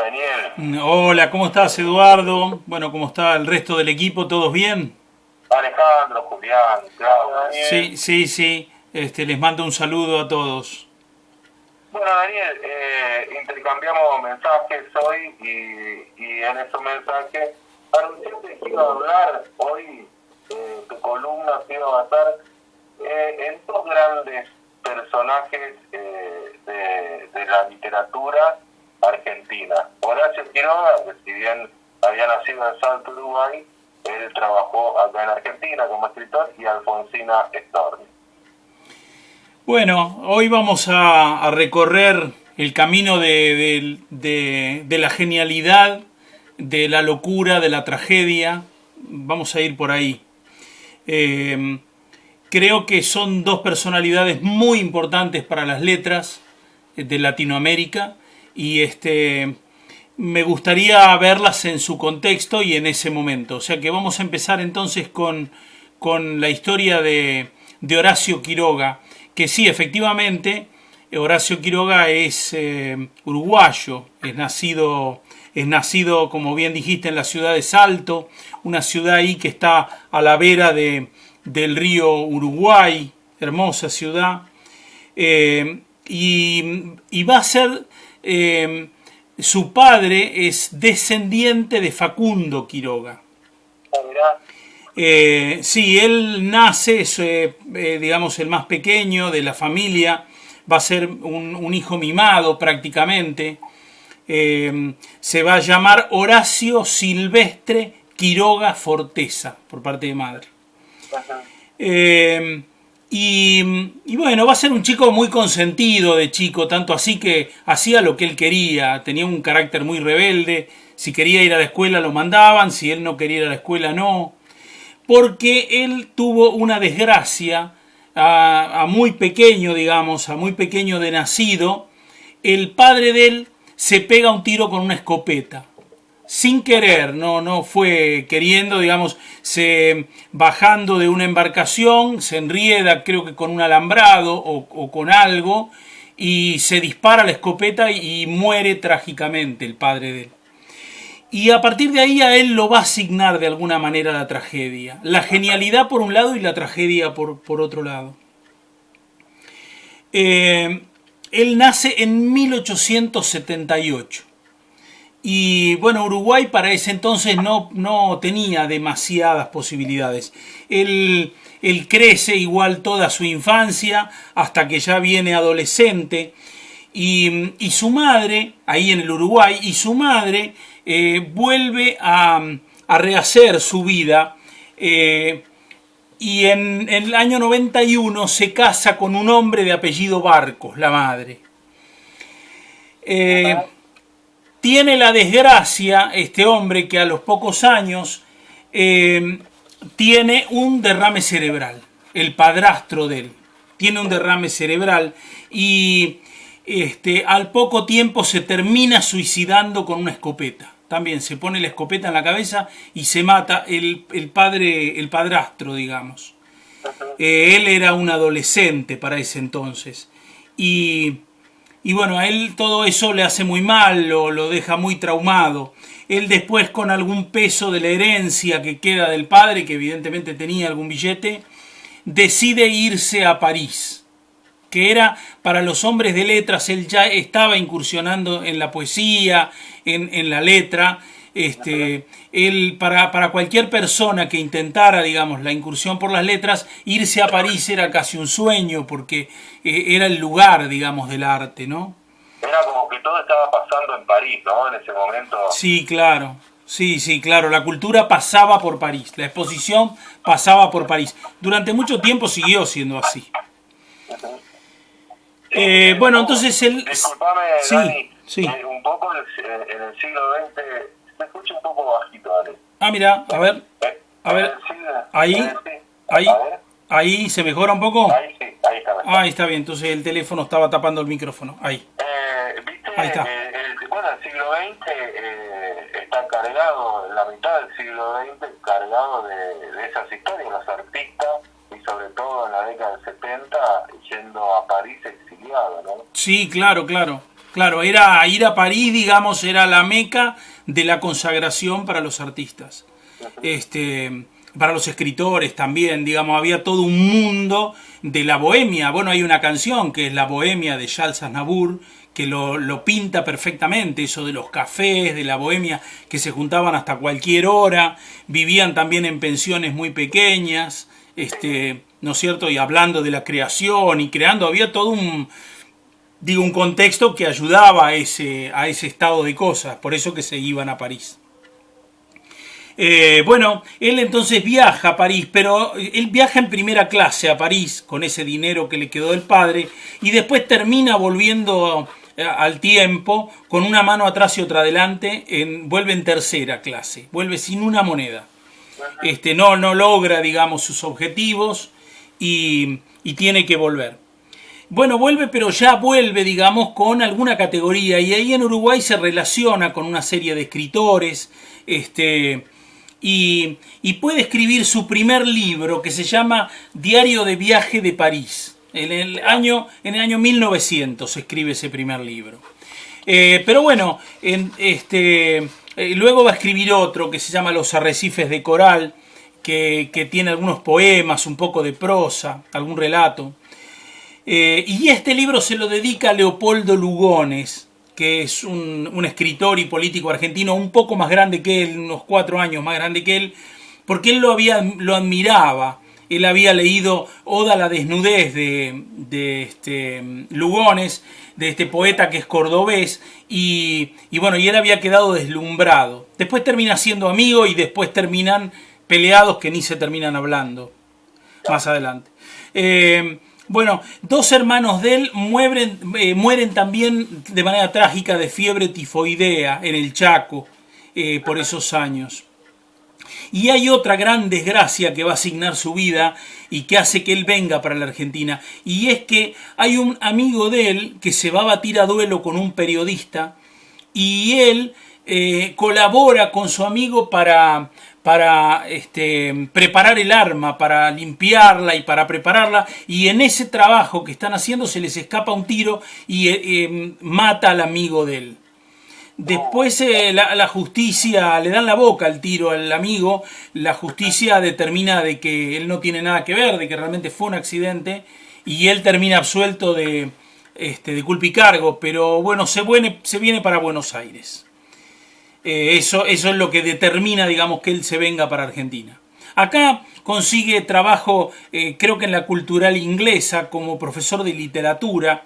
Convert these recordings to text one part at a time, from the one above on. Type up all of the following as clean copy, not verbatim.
Daniel? Hola, ¿cómo estás, Eduardo? Bueno, ¿cómo está el resto del equipo? ¿Todos bien? Alejandro, Julián, Claudio, Daniel. Sí. Les mando un saludo a todos. Bueno, Daniel, intercambiamos mensajes hoy y en esos mensajes anunciaste que iba a hablar hoy, tu columna se iba a basar en dos grandes personajes de la literatura argentina. Horacio Quiroga, que si bien había nacido en Salto, Uruguay, él trabajó acá en Argentina como escritor, y Alfonsina Storni. Bueno, hoy vamos a recorrer el camino de la genialidad, de la locura, de la tragedia. Vamos a ir por ahí. Creo que son dos personalidades muy importantes para las letras de Latinoamérica y me gustaría verlas en su contexto y en ese momento. O sea que vamos a empezar entonces con la historia de Horacio Quiroga, que sí, efectivamente, Horacio Quiroga es uruguayo, es nacido, como bien dijiste, en la ciudad de Salto, una ciudad ahí que está a la vera del río Uruguay, hermosa ciudad, y va a ser, su padre es descendiente de Facundo Quiroga. Sí, él nace, es, digamos, el más pequeño de la familia, va a ser un hijo mimado prácticamente. Se va a llamar Horacio Silvestre Quiroga Forteza, por parte de madre. Y bueno, va a ser un chico muy consentido de chico, tanto así que hacía lo que él quería, tenía un carácter muy rebelde, si quería ir a la escuela lo mandaban, si él no quería ir a la escuela no, porque él tuvo una desgracia a muy pequeño, digamos, a muy pequeño de nacido. El padre de él se pega un tiro con una escopeta, sin querer, no fue queriendo, digamos, bajando de una embarcación, se enrieda, creo que con un alambrado o con algo, y se dispara la escopeta y muere trágicamente el padre de él. Y a partir de ahí a él lo va a asignar de alguna manera la tragedia. La genialidad por un lado y la tragedia por otro lado. Él nace en 1878. Y bueno, Uruguay para ese entonces no tenía demasiadas posibilidades. Él crece igual toda su infancia hasta que ya viene adolescente. Y su madre, ahí en el Uruguay, y su madre vuelve a rehacer su vida. Y en el año 91 se casa con un hombre de apellido Barcos, la madre. Tiene la desgracia, este hombre, que a los pocos años tiene un derrame cerebral. El padrastro de él tiene un derrame cerebral y al poco tiempo se termina suicidando con una escopeta. También se pone la escopeta en la cabeza y se mata el padrastro, digamos. Él era un adolescente para ese entonces. Y bueno, a él todo eso le hace muy mal, lo deja muy traumado. Él después, con algún peso de la herencia que queda del padre, que evidentemente tenía algún billete, decide irse a París, que era para los hombres de letras. Él ya estaba incursionando en la poesía, en la letra. Él, para cualquier persona que intentara, digamos, la incursión por las letras, irse a París era casi un sueño, porque era el lugar, digamos, del arte, ¿no? Era como que todo estaba pasando en París, ¿no? En ese momento. Sí, claro. Sí, claro. La cultura pasaba por París. La exposición pasaba por París. Durante mucho tiempo siguió siendo así. Bueno, entonces él... Disculpame, sí, Dani, sí. Un poco en el siglo XX, se escucha un poco bajito, Dani. Mira, a ver, ahí se mejora un poco. Ahí sí, ahí está mejor. Ahí está bien, entonces el teléfono estaba tapando el micrófono. Ahí. ¿Viste? Ahí está. Bueno, el siglo XX está cargado, la mitad del siglo XX cargado de esas historias, los artistas, y sobre todo en la década del 70, yendo a París exiliado, ¿no? Sí, claro. Claro, era ir a París, digamos, era la meca de la consagración para los artistas. Para los escritores también, digamos, había todo un mundo de la bohemia. Bueno, hay una canción que es La Bohemia de Charles Aznavour, que lo pinta perfectamente, eso de los cafés, de la bohemia, que se juntaban hasta cualquier hora, vivían también en pensiones muy pequeñas, ¿no es cierto? Y hablando de la creación y creando, había todo un contexto que ayudaba a ese estado de cosas, por eso que se iban a París. Bueno, él entonces viaja a París, pero él viaja en primera clase a París con ese dinero que le quedó del padre y después termina volviendo al tiempo con una mano atrás y otra adelante, vuelve en tercera clase, vuelve sin una moneda. No logra, digamos, sus objetivos y tiene que volver. Bueno, vuelve, pero ya vuelve, digamos, con alguna categoría y ahí en Uruguay se relaciona con una serie de escritores, y puede escribir su primer libro que se llama Diario de Viaje de París. En el año 1900 escribe ese primer libro. Pero bueno, luego va a escribir otro que se llama Los Arrecifes de Coral, que tiene algunos poemas, un poco de prosa, algún relato. Y este libro se lo dedica a Leopoldo Lugones, que es un escritor y político argentino un poco más grande que él, unos 4 años más grande que él, porque él lo admiraba. Él había leído Oda a la desnudez de Lugones, de este poeta que es cordobés, y bueno, y él había quedado deslumbrado. Después termina siendo amigo y después terminan peleados que ni se terminan hablando más adelante. Bueno, 2 hermanos de él mueren también de manera trágica de fiebre tifoidea en el Chaco por esos años. Y hay otra gran desgracia que va a asignar su vida y que hace que él venga para la Argentina. Y es que hay un amigo de él que se va a batir a duelo con un periodista y él colabora con su amigo para preparar el arma, para limpiarla y para prepararla, y en ese trabajo que están haciendo se les escapa un tiro y mata al amigo de él. Después la justicia, le dan la boca al tiro al amigo, la justicia determina de que él no tiene nada que ver, de que realmente fue un accidente, y él termina absuelto de culpa y cargo, pero bueno, se viene para Buenos Aires. Eso es lo que determina, digamos, que él se venga para Argentina. Acá consigue trabajo, creo que en la Cultural Inglesa, como profesor de literatura,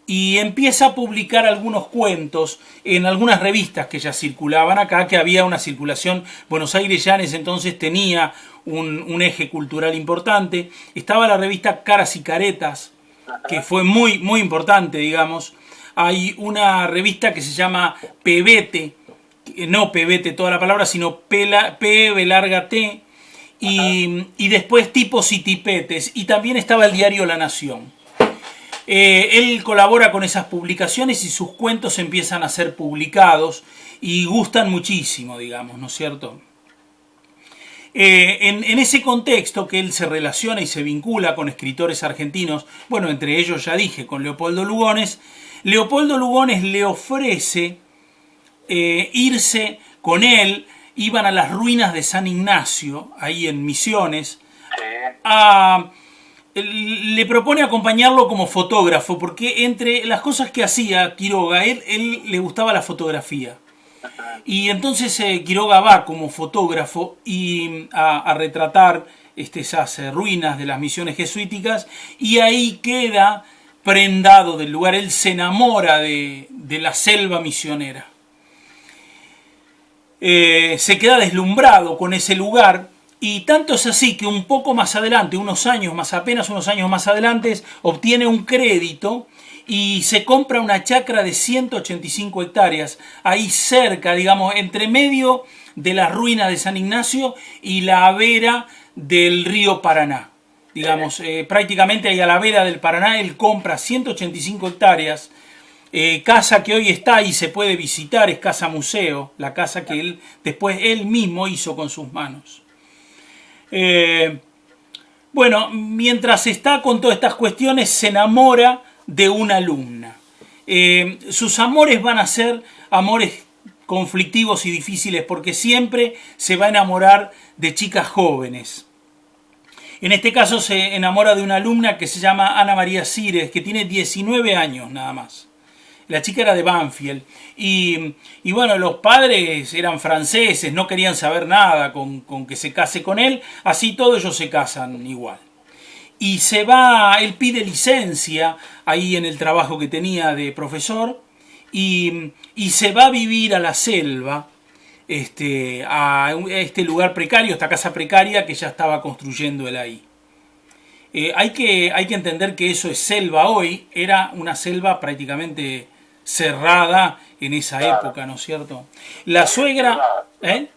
y empieza a publicar algunos cuentos en algunas revistas que ya circulaban acá, que había una circulación. Buenos Aires ya en ese entonces tenía un eje cultural importante. Estaba la revista Caras y Caretas, que fue muy, muy importante, digamos. Hay una revista que se llama Pebete, no Pebete toda la palabra, sino P larga T, y después Tipos y Tipetes, y también estaba el diario La Nación. Él colabora con esas publicaciones y sus cuentos empiezan a ser publicados y gustan muchísimo, digamos, ¿no es cierto? En ese contexto que él se relaciona y se vincula con escritores argentinos, bueno, entre ellos ya dije, con Leopoldo Lugones le ofrece irse con él. Iban a las ruinas de San Ignacio, ahí en Misiones, le propone acompañarlo como fotógrafo, porque entre las cosas que hacía Quiroga, él le gustaba la fotografía. Y entonces Quiroga va como fotógrafo y a retratar esas ruinas de las misiones jesuíticas, y ahí queda prendado del lugar. Él se enamora de la selva misionera. Se queda deslumbrado con ese lugar, y tanto es así que un poco más adelante, apenas unos años más adelante, obtiene un crédito y se compra una chacra de 185 hectáreas, ahí cerca, digamos, entre medio de las ruinas de San Ignacio y la vera del río Paraná. Digamos, prácticamente ahí a la vera del Paraná, él compra 185 hectáreas, casa que hoy está y se puede visitar, es casa museo, la casa que después él mismo hizo con sus manos. Bueno, mientras está con todas estas cuestiones, se enamora de una alumna. sus amores van a ser amores conflictivos y difíciles porque siempre se va a enamorar de chicas jóvenes. En este caso se enamora de una alumna que se llama Ana María Cires, que tiene 19 años nada más. La chica era de Banfield. Y bueno, los padres eran franceses, no querían saber nada con que se case con él. Así todos ellos se casan igual. Y se va, él pide licencia ahí en el trabajo que tenía de profesor. Y se va a vivir a la selva, a este lugar precario, esta casa precaria que ya estaba construyendo él ahí. Hay que entender que eso es selva hoy, era una selva prácticamente cerrada en esa época, ¿no es cierto? La Hoy suegra... ¿Eh?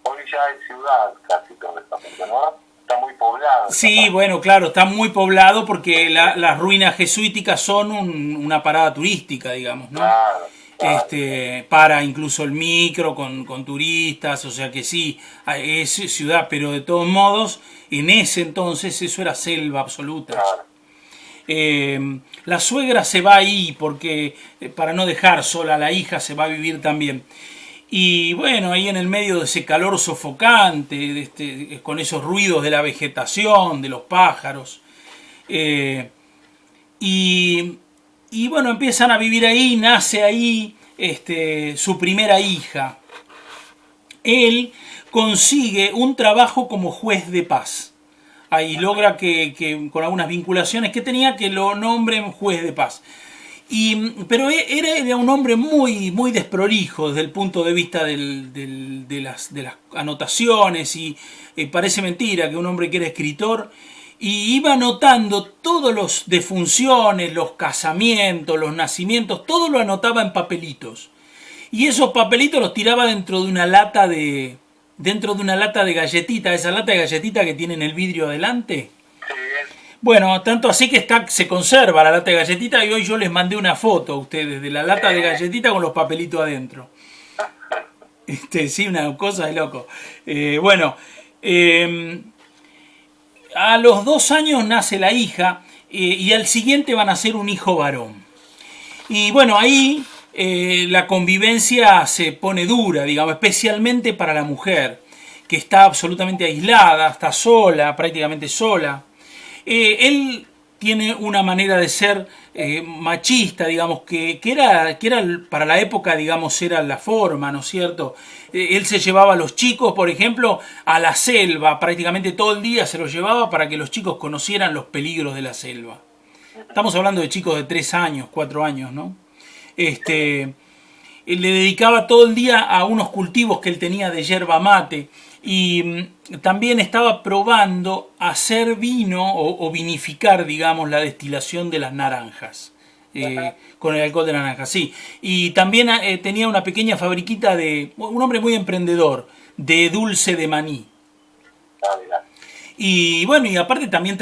Hoy ya es ciudad casi todo esto, ¿no? Está muy poblado. Sí, bueno, claro, está muy poblado porque las ruinas jesuíticas son una parada turística, digamos, ¿no? Claro. Para incluso el micro con turistas, o sea que sí, es ciudad, pero de todos modos, en ese entonces eso era selva absoluta. Claro. La suegra se va ahí porque para no dejar sola a la hija se va a vivir también. Y bueno, ahí en el medio de ese calor sofocante, con esos ruidos de la vegetación, de los pájaros, y bueno, empiezan a vivir ahí, nace ahí su primera hija. Él consigue un trabajo como juez de paz. Ahí logra que con algunas vinculaciones que tenía, que lo nombren juez de paz. Pero era un hombre muy, muy desprolijo desde el punto de vista de las anotaciones, y parece mentira que un hombre que era escritor, y iba anotando todos los defunciones, los casamientos, los nacimientos, todo lo anotaba en papelitos. Y esos papelitos los tiraba dentro de una lata de galletita, esa lata de galletita que tiene en el vidrio adelante. Bueno, tanto así que se conserva la lata de galletita, y hoy yo les mandé una foto a ustedes de la lata de galletita con los papelitos adentro. Sí, una cosa de loco. A los 2 años nace la hija, y al siguiente van a ser un hijo varón. Y bueno, ahí la convivencia se pone dura, digamos, especialmente para la mujer, que está absolutamente aislada, está sola, prácticamente sola. Él tiene una manera de ser machista, digamos, que era para la época, digamos, era la forma, ¿no es cierto? Él se llevaba a los chicos, por ejemplo, a la selva, prácticamente todo el día se los llevaba para que los chicos conocieran los peligros de la selva. Estamos hablando de chicos de 3 años, 4 años, ¿no? Le dedicaba todo el día a unos cultivos que él tenía de yerba mate, y también estaba probando hacer vino o vinificar, digamos, la destilación de las naranjas, con el alcohol de naranja, sí. Y también tenía una pequeña fabriquita un hombre muy emprendedor, de dulce de maní. Y bueno, y aparte también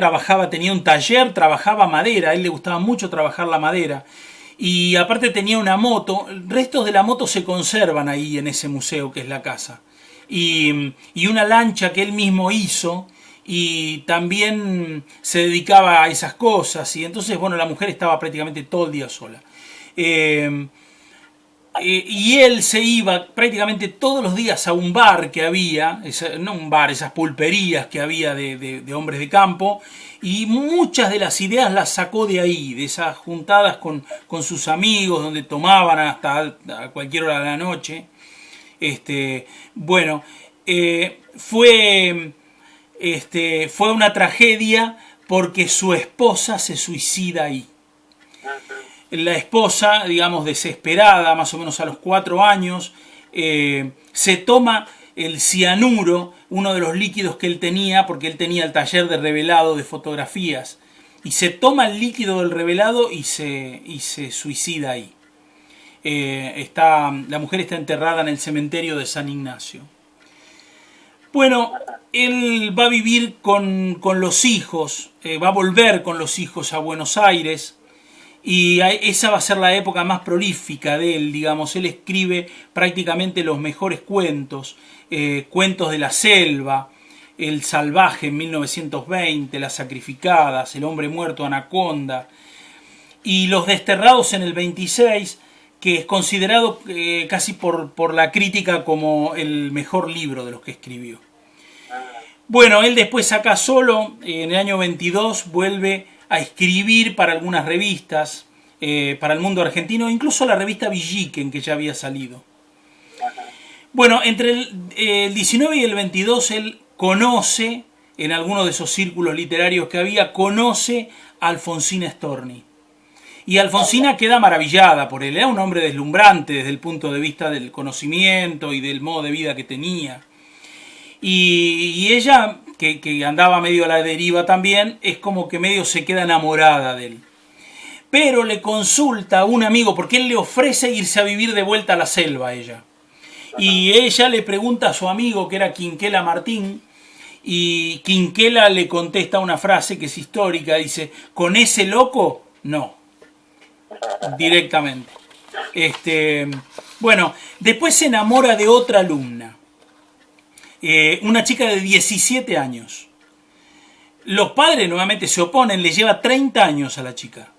tenía un taller, trabajaba madera, a él le gustaba mucho trabajar la madera. Y aparte tenía una moto, restos de la moto se conservan ahí en ese museo que es la casa. Y una lancha que él mismo hizo, y también se dedicaba a esas cosas. Y entonces, bueno, la mujer estaba prácticamente todo el día sola. Y él se iba prácticamente todos los días a un bar que había, no un bar, esas pulperías que había de hombres de campo, y muchas de las ideas las sacó de ahí, de esas juntadas con sus amigos, donde tomaban hasta a cualquier hora de la noche. Fue una tragedia porque su esposa se suicida ahí. La esposa, digamos, desesperada, más o menos a los 4 años, se toma el cianuro, uno de los líquidos que él tenía, porque él tenía el taller de revelado de fotografías, y se toma el líquido del revelado y se suicida ahí. La mujer está enterrada en el cementerio de San Ignacio. Bueno, él va a vivir con los hijos, va a volver con los hijos a Buenos Aires, y esa va a ser la época más prolífica de él, digamos. Él escribe prácticamente los mejores cuentos, cuentos de la selva, El salvaje en 1920, Las sacrificadas, El hombre muerto, Anaconda. y Los Desterrados en el 26, que es considerado casi por la crítica como el mejor libro de los que escribió. Bueno, él después saca solo, en el año 22, vuelve a escribir para algunas revistas, para el mundo argentino, incluso la revista Villiquen, que ya había salido. Bueno, entre el 19 y el 22 él conoce, en alguno de esos círculos literarios que había, conoce a Alfonsina Storni. Y Alfonsina queda maravillada por él. Era un hombre deslumbrante desde el punto de vista del conocimiento y del modo de vida que tenía. Y ella, que andaba medio a la deriva también, es como que medio se queda enamorada de él. Pero le consulta a un amigo, porque él le ofrece irse a vivir de vuelta a la selva a ella. Y ella le pregunta a su amigo, que era Quinquela Martín, y Quinquela le contesta una frase que es histórica, dice: ¿con ese loco? No. Directamente. Bueno, después se enamora de otra alumna, una chica de 17 años. Los padres nuevamente se oponen, le lleva 30 años a la chica.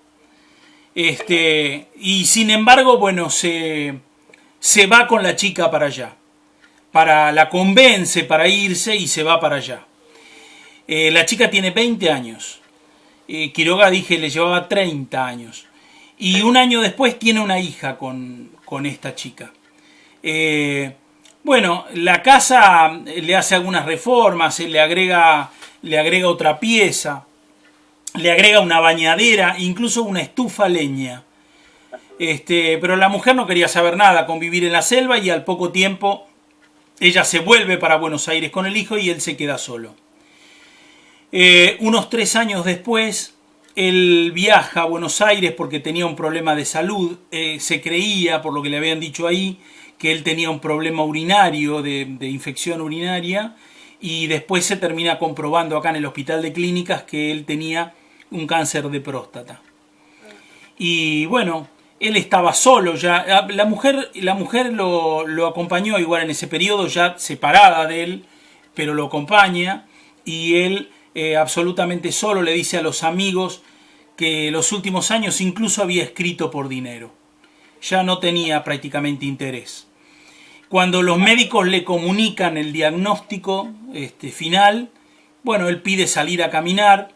Y sin embargo, bueno, se va con la chica para allá. La convence para irse y se va para allá. La chica tiene 20 años. Quiroga, dije, le llevaba 30 años. Y un año después tiene una hija con esta chica. Bueno, la casa le hace algunas reformas, le agrega otra pieza, le agrega una bañadera, incluso una estufa a leña. Pero la mujer no quería saber nada con vivir en la selva, y al poco tiempo ella se vuelve para Buenos Aires con el hijo y él se queda solo. Unos 3 años después, él viaja a Buenos Aires porque tenía un problema de salud. Se creía, por lo que le habían dicho ahí, que él tenía un problema urinario, de infección urinaria, y después se termina comprobando acá en el Hospital de Clínicas que él tenía un cáncer de próstata. Y bueno, él estaba solo ya. La mujer lo acompañó igual en ese periodo, ya separada de él, pero lo acompaña, y él absolutamente solo le dice a los amigos que los últimos años incluso había escrito por dinero. Ya no tenía prácticamente interés. Cuando los médicos le comunican el diagnóstico final, bueno, él pide salir a caminar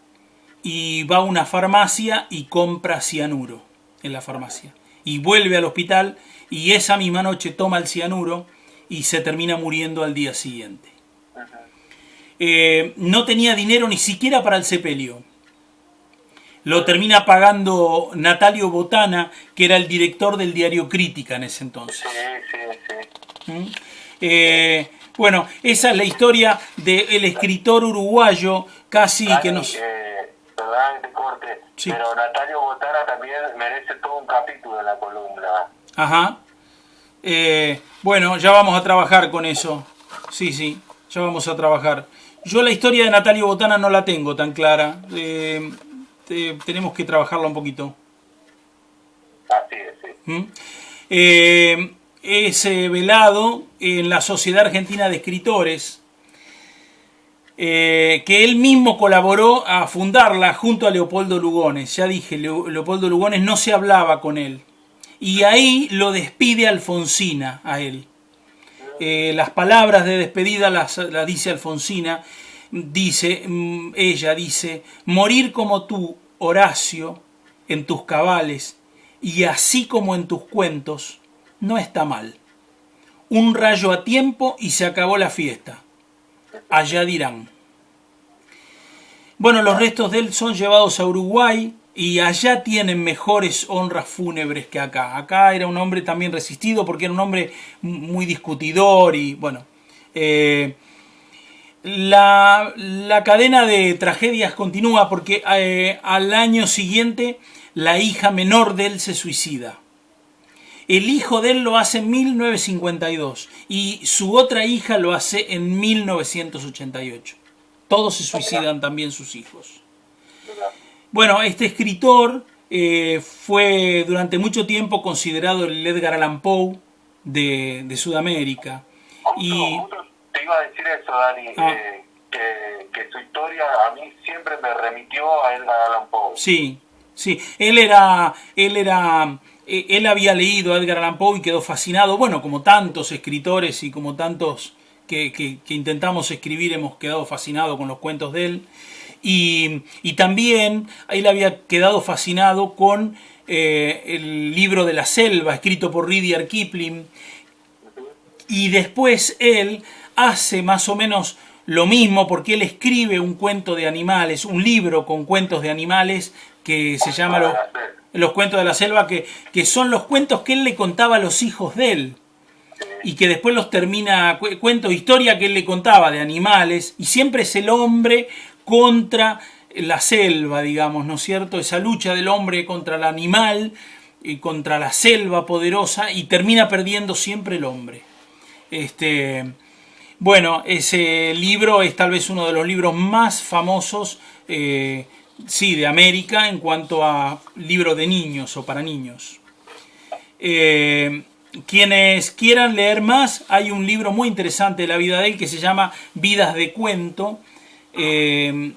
y va a una farmacia y compra cianuro en la farmacia. Y vuelve al hospital y esa misma noche toma el cianuro y se termina muriendo al día siguiente. No tenía dinero ni siquiera para el sepelio. Lo termina pagando Natalio Botana, que era el director del diario Crítica en ese entonces. Bueno, esa es la historia del escritor uruguayo, casi Dani, que nos... perdón que te corte, sí. Pero Natalio Botana también merece todo un capítulo en la columna. Ajá. Bueno, ya vamos a trabajar con eso. Sí, ya vamos a trabajar. Yo la historia de Natalio Botana no la tengo tan clara. Tenemos que trabajarla un poquito. Así es, sí. Es velado en la Sociedad Argentina de Escritores, que él mismo colaboró a fundarla junto a Leopoldo Lugones. Ya dije, Leopoldo Lugones no se hablaba con él. Y ahí lo despide Alfonsina a él. Las palabras de despedida las dice Alfonsina. Ella dice: morir como tú, Horacio, en tus cabales, y así como en tus cuentos, no está mal. Un rayo a tiempo y se acabó la fiesta. Allá dirán. Bueno, los restos de él son llevados a Uruguay y allá tienen mejores honras fúnebres que acá. Acá era un hombre también resistido porque era un hombre muy discutidor y bueno. La cadena de tragedias continúa porque al año siguiente la hija menor de él se suicida. El hijo de él lo hace en 1952 y su otra hija lo hace en 1988. Todos se suicidan también sus hijos. Bueno, este escritor fue durante mucho tiempo considerado el Edgar Allan Poe de Sudamérica. Justo te iba a decir eso, Dani, que su historia a mí siempre me remitió a Edgar Allan Poe. Sí, Sí, él había leído a Edgar Allan Poe y quedó fascinado, bueno, como tantos escritores y como tantos que intentamos escribir hemos quedado fascinados con los cuentos de él. Y también él había quedado fascinado con el libro de la selva, escrito por Rudyard Kipling. Y después él hace más o menos lo mismo, porque él escribe un cuento de animales, un libro con cuentos de animales que se llama Los cuentos de la selva, que son los cuentos que él le contaba a los hijos de él. Y que después los termina, cuento, historia que él le contaba de animales, y siempre es el hombre contra la selva, digamos, ¿no es cierto? Esa lucha del hombre contra el animal y contra la selva poderosa, y termina perdiendo siempre el hombre. Bueno, ese libro es tal vez uno de los libros más famosos, sí, de América en cuanto a libro de niños o para niños. Quienes quieran leer más, hay un libro muy interesante de la vida de él que se llama Vidas de Cuento, de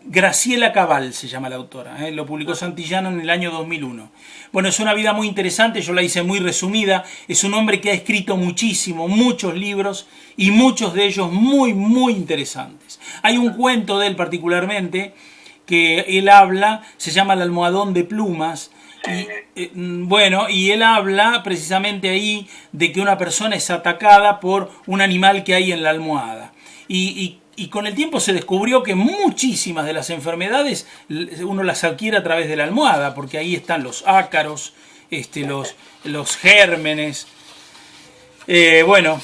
Graciela Cabal se llama la autora, lo publicó Santillana en el año 2001. Bueno, es una vida muy interesante, yo la hice muy resumida. Es un hombre que ha escrito muchísimo, muchos libros, y muchos de ellos muy, muy interesantes. Hay un cuento de él particularmente que él habla, se llama El almohadón de plumas. Y, bueno, y él habla precisamente ahí de que una persona es atacada por un animal que hay en la almohada. Y con el tiempo se descubrió que muchísimas de las enfermedades uno las adquiere a través de la almohada, porque ahí están los ácaros, los gérmenes. Bueno,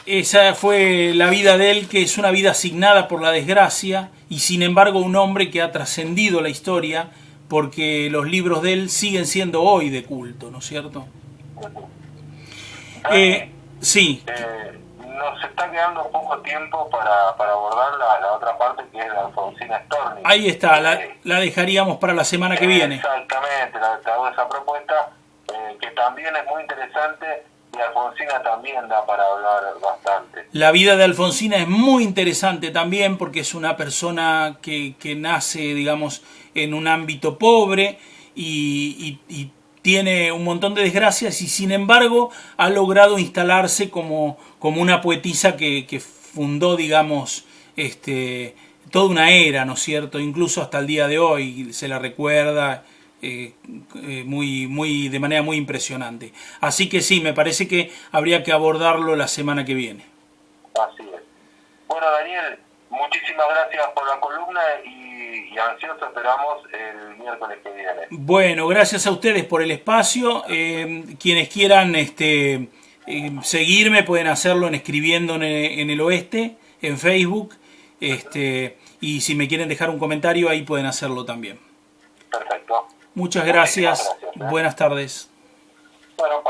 esa fue la vida de él, que es una vida asignada por la desgracia, y sin embargo un hombre que ha trascendido la historia, porque los libros de él siguen siendo hoy de culto, ¿no es cierto? Sí. Nos está quedando poco tiempo para abordar la otra parte, que es la Alfonsina Storni. Ahí está, la dejaríamos para la semana que viene. Exactamente, te hago esa propuesta, que también es muy interesante, y Alfonsina también da para hablar bastante. La vida de Alfonsina es muy interesante también, porque es una persona que nace, digamos, en un ámbito pobre y tiene un montón de desgracias, y sin embargo ha logrado instalarse como una poetisa que fundó, digamos, toda una era, ¿no es cierto? Incluso hasta el día de hoy se la recuerda de manera muy impresionante. Así que sí, me parece que habría que abordarlo la semana que viene. Así es. Bueno, Daniel, muchísimas gracias por la columna y ansioso esperamos el miércoles que viene. Bueno, gracias a ustedes por el espacio. Quienes quieran seguirme pueden hacerlo escribiendo en el Oeste, en Facebook. Y si me quieren dejar un comentario, ahí pueden hacerlo también. Perfecto. Muchas gracias. Buenas tardes. Bueno,